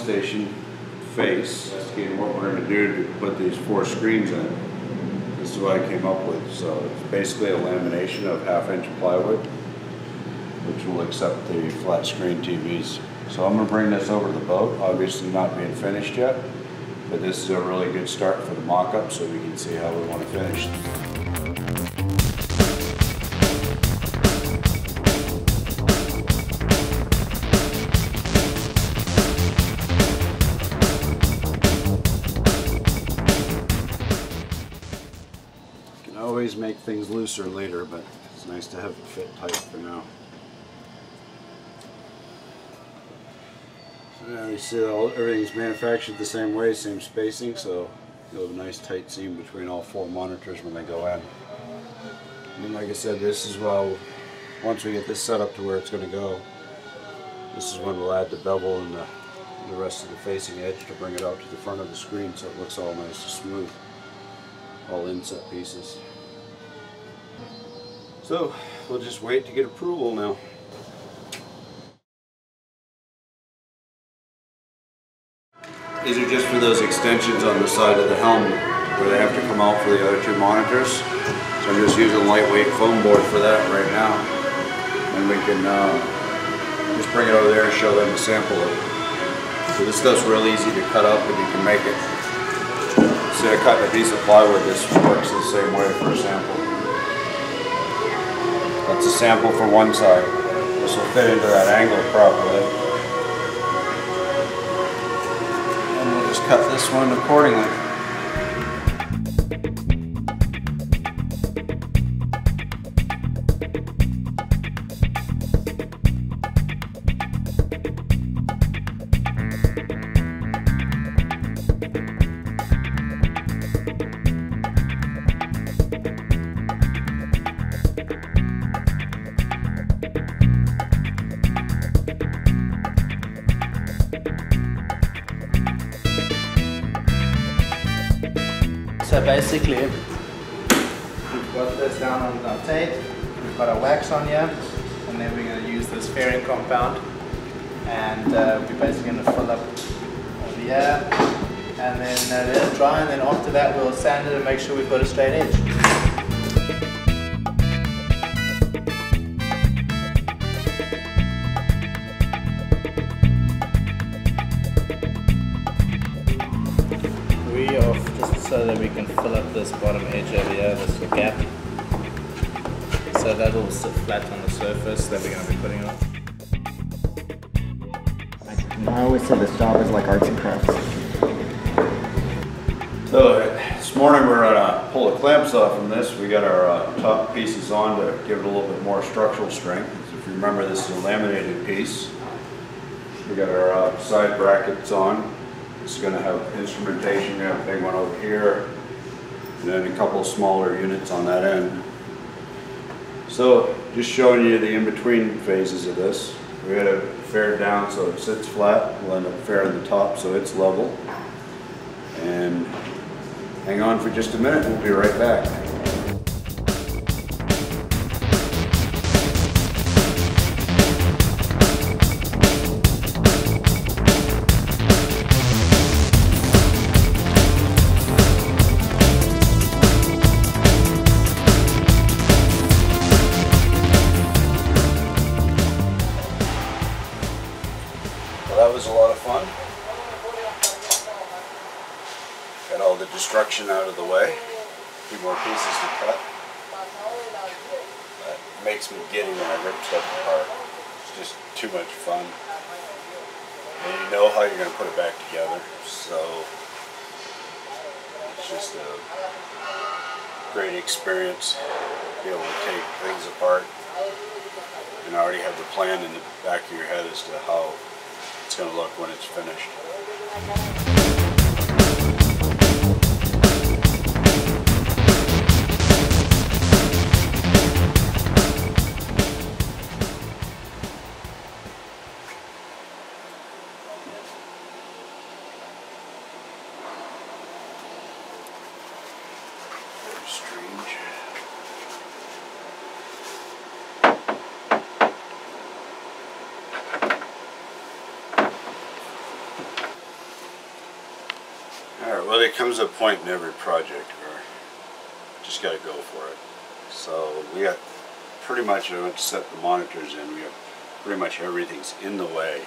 station face, investigating what we're going to do to put these 4 screens in. This is what I came up with. So it's basically a lamination of 1/2-inch plywood, which will accept the flat screen TVs. So I'm going to bring this over to the boat, obviously not being finished yet, but this is a really good start for the mock-up so we can see how we want to finish. You can always make things looser later, but it's nice to have it fit tight for now. Yeah, you see everything's manufactured the same way, same spacing, so you'll have a nice tight seam between all 4 monitors when they go in. And like I said, this is once we get this set up to where it's going to go, this is when we'll add the bevel and the rest of the facing edge to bring it out to the front of the screen so it looks all nice and smooth. All inset pieces. So we'll just wait to get approval now. These are just for those extensions on the side of the helm where they have to come out for the other 2 monitors. So I'm just using lightweight foam board for that right now. And we can just bring it over there and show them the sample of it. So this stuff's real easy to cut up and you can make it. Instead of cutting a piece of plywood, this works the same way for a sample. That's a sample for one side. This will fit into that angle properly. Cut this one accordingly. So basically, we've got this down on our tape, we've got our wax on here, and then we're going to use this fairing compound, and we're basically going to fill up over here, and then let it dry, and then after that we'll sand it and make sure we've got a straight edge. Just so that we can fill up this bottom edge over here, this little gap. So that'll sit flat on the surface that we're going to be putting on. I always say this job is like arts and crafts. So this morning we're going to pull the clamps off from this. We got our top pieces on to give it a little bit more structural strength. So if you remember, this is a laminated piece. We got our side brackets on. It's going to have instrumentation. We have a big one over here, and then a couple of smaller units on that end. So just showing you the in-between phases of this. We had it faired down so it sits flat. We'll end up fairing the top so it's level. And hang on for just a minute, we'll be right back. That was a lot of fun. Got all the destruction out of the way. A few more pieces to cut. That makes me giddy when I rip stuff apart. It's just too much fun. And you know how you're going to put it back together. So it's just a great experience to be able to take things apart and already have the plan in the back of your head as to how it's going to look when it's finished. Very strange. Alright, well there comes a point in every project where you just gotta go for it. So we got pretty much, I went to set the monitors in, we have pretty much everything's in the way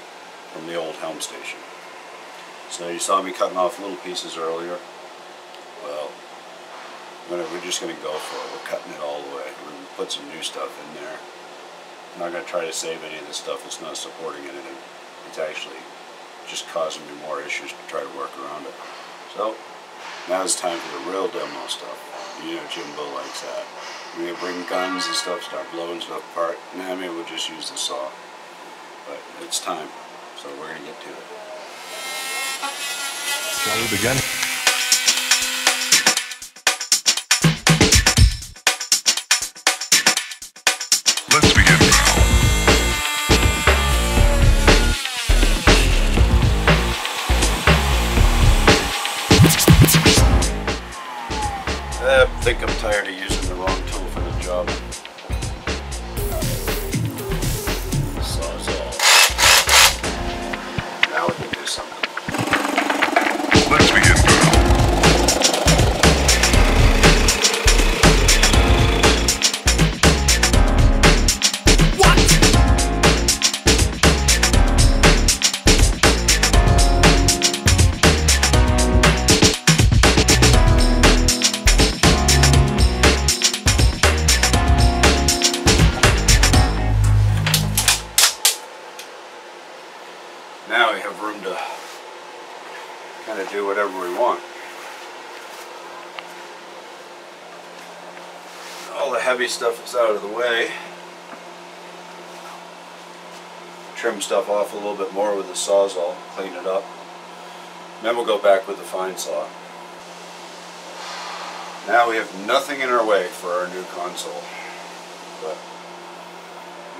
from the old helm station. So you saw me cutting off little pieces earlier. Well, we're just going to go for it. We're cutting it all the way. We're going to put some new stuff in there. I'm not going to try to save any of the stuff that's not supporting anything. It's actually just causing me more issues to try to work around it. So, now it's time for the real demo stuff. You know Jimbo likes that. We're going to bring guns and stuff, start blowing stuff apart. Nah, maybe we'll just use the saw. But it's time, so we're going to get to it. Shall we begin? Let's begin I think I'm tired of using the wrong tool for the job. Sawzall. Now we can do something. Let's begin. Now we have room to kind of do whatever we want. All the heavy stuff is out of the way. Trim stuff off a little bit more with the Sawzall, clean it up. Then we'll go back with the fine saw. Now we have nothing in our way for our new console. But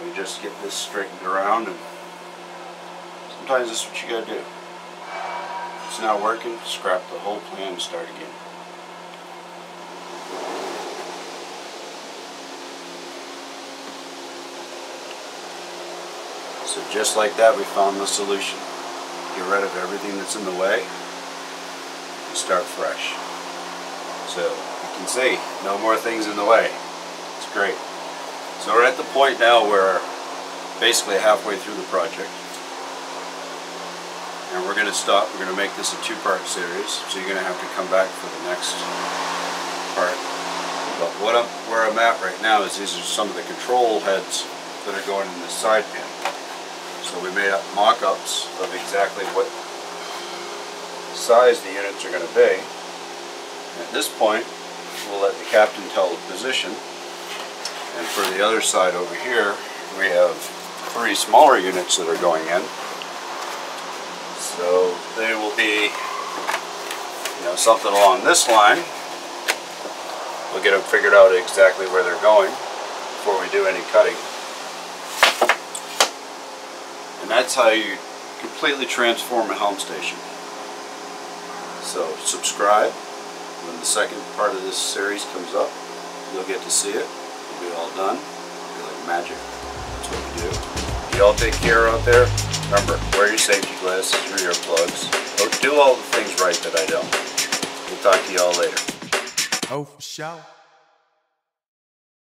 we just get this straightened around, and sometimes that's what you gotta do. If it's not working, scrap the whole plan and start again. So just like that, we found the solution. Get rid of everything that's in the way and start fresh. So you can see, no more things in the way. It's great. So we're at the point now where we're basically halfway through the project. And we're going to stop. We're going to make this a two-part series, so you're going to have to come back for the next part. But where I'm at right now is these are some of the control heads that are going in the side pin. So we made up mock-ups of exactly what size the units are going to be. And at this point, we'll let the captain tell the position. And for the other side over here, we have 3 smaller units that are going in. So they will be, something along this line. We'll get them figured out exactly where they're going before we do any cutting. And that's how you completely transform a helm station. So subscribe. When the second part of this series comes up, you'll get to see it. It'll be all done. It'll be like magic. That's what we do. You all take care out there. Remember, wear your safety glasses, your earplugs. Do all the things right that I don't. We'll talk to you all later. Oh, for sure.